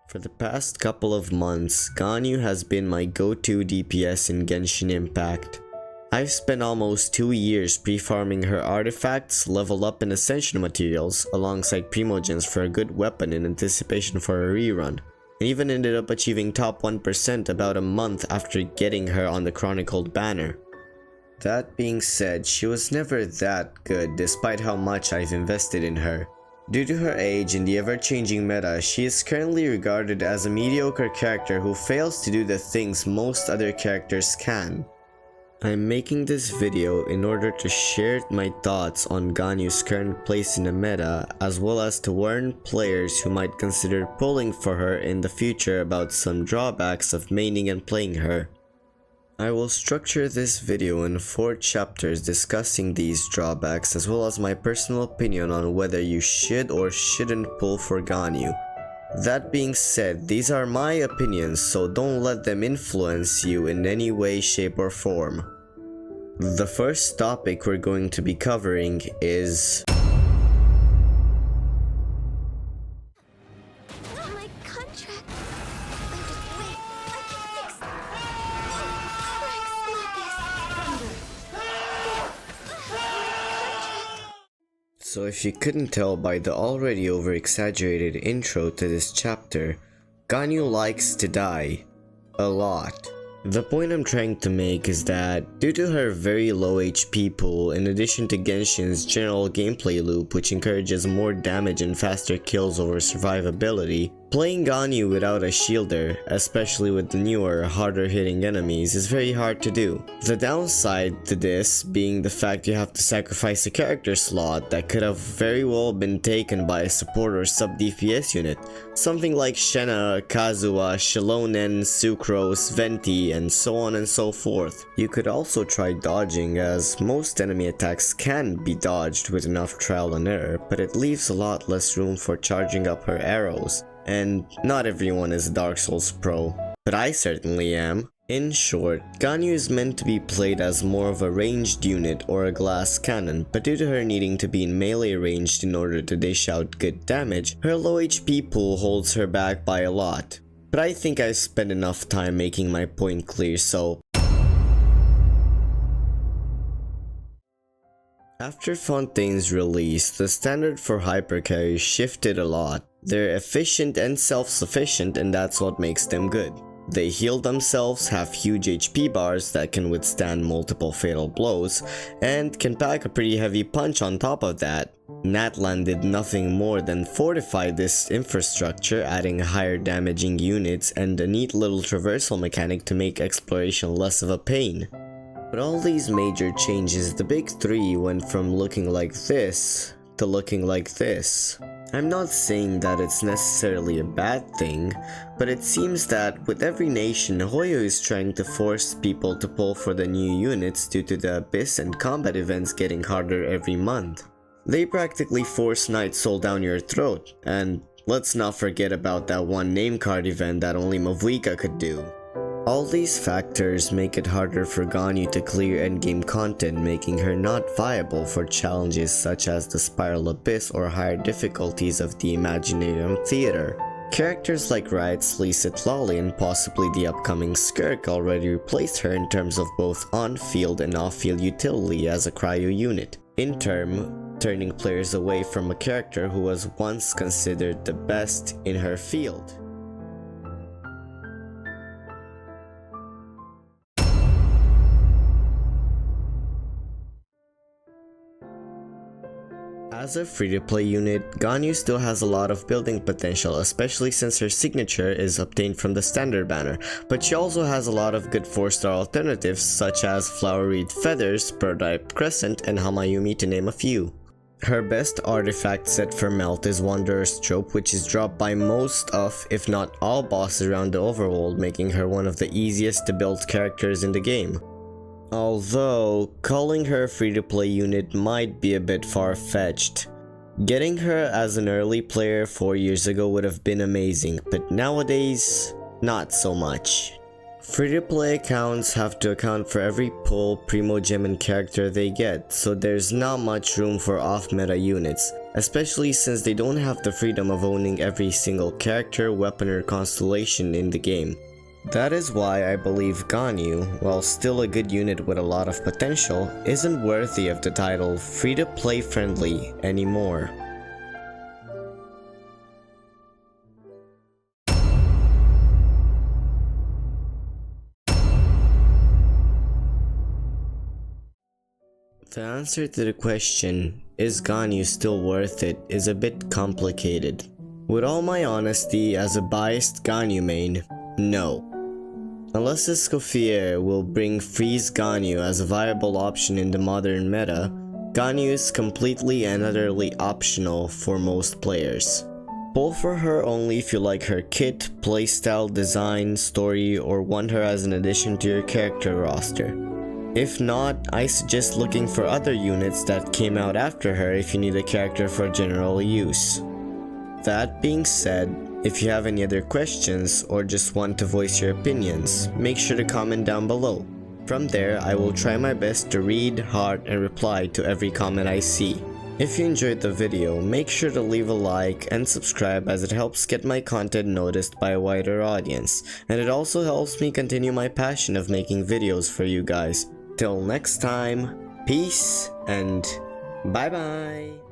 For the past couple of months, Ganyu has been my go-to DPS in Genshin Impact. I've spent almost 2 years pre-farming her artifacts, level up in Ascension materials, alongside Primogens for a good weapon in anticipation for a rerun, and even ended up achieving top 1% about a month after getting her on the Chronicled banner. That being said, she was never that good despite how much I've invested in her. Due to her age and the ever-changing meta, she is currently regarded as a mediocre character who fails to do the things most other characters can. I'm making this video in order to share my thoughts on Ganyu's current place in the meta, as well as to warn players who might consider pulling for her in the future about some drawbacks of maining and playing her. I will structure this video in 4 chapters discussing these drawbacks, as well as my personal opinion on whether you should or shouldn't pull for Ganyu. That being said, these are my opinions, so don't let them influence you in any way, shape or form. The first topic we're going to be covering is So if you couldn't tell by the already over-exaggerated intro to this chapter, Ganyu likes to die. A lot. The point I'm trying to make is that, due to her very low HP pool, in addition to Genshin's general gameplay loop which encourages more damage and faster kills over survivability, playing Ganyu without a shielder, especially with the newer, harder hitting enemies, is very hard to do. The downside to this being the fact you have to sacrifice a character slot that could have very well been taken by a support or sub DPS unit, something like Shenna, Kazuha, Shilonen, Sucrose, Venti, and so on and so forth. You could also try dodging, as most enemy attacks can be dodged with enough trial and error, but it leaves a lot less room for charging up her arrows. And not everyone is a Dark Souls pro, but I certainly am. In short, Ganyu is meant to be played as more of a ranged unit or a glass cannon, but due to her needing to be in melee ranged in order to dish out good damage, her low HP pool holds her back by a lot. But I think I've spent enough time making my point clear, so after Fontaine's release, the standard for hypercarries shifted a lot. They're efficient and self-sufficient, and that's what makes them good. They heal themselves, have huge HP bars that can withstand multiple fatal blows, and can pack a pretty heavy punch on top of that. Natlan did nothing more than fortify this infrastructure, adding higher damaging units and a neat little traversal mechanic to make exploration less of a pain. But all these major changes, the big 3 went from looking like this to looking like this. I'm not saying that it's necessarily a bad thing, but it seems that with every nation, Hoyo is trying to force people to pull for the new units due to the Abyss and combat events getting harder every month. They practically force Night Soul down your throat, and let's not forget about that one name card event that only Mavuika could do. All these factors make it harder for Ganyu to clear endgame content, making her not viable for challenges such as the Spiral Abyss or higher difficulties of the Imaginarium Theater. Characters like Riot's Lee Lolly and possibly the upcoming Skirk already replaced her in terms of both on-field and off-field utility as a cryo unit, in turn turning players away from a character who was once considered the best in her field. As a free-to-play unit, Ganyu still has a lot of building potential, especially since her signature is obtained from the standard banner, but she also has a lot of good 4-star alternatives such as Flower-Reed Feathers, Prototype Crescent, and Hamayumi to name a few. Her best artifact set for Melt is Wanderer's Trope, which is dropped by most of, if not all, bosses around the overworld, making her one of the easiest to build characters in the game. Although, calling her a free-to-play unit might be a bit far-fetched. Getting her as an early player 4 years ago would have been amazing, but nowadays, not so much. Free-to-play accounts have to account for every pull, primo gem and character they get, so there's not much room for off-meta units. especially since they don't have the freedom of owning every single character, weapon, or constellation in the game. That is why I believe Ganyu, while still a good unit with a lot of potential, isn't worthy of the title free-to-play friendly anymore. The answer to the question, is Ganyu still worth it, is a bit complicated. With all my honesty, as a biased Ganyu main, no. Unless Doggofier will bring Freeze Ganyu as a viable option in the modern meta, Ganyu is completely and utterly optional for most players. Pull for her only if you like her kit, playstyle, design, story, or want her as an addition to your character roster. If not, I suggest looking for other units that came out after her if you need a character for general use. That being said, if you have any other questions or just want to voice your opinions, make sure to comment down below. From there, I will try my best to read, heart, and reply to every comment I see. If you enjoyed the video, make sure to leave a like and subscribe, as it helps get my content noticed by a wider audience, and it also helps me continue my passion of making videos for you guys. Till next time, peace and bye bye.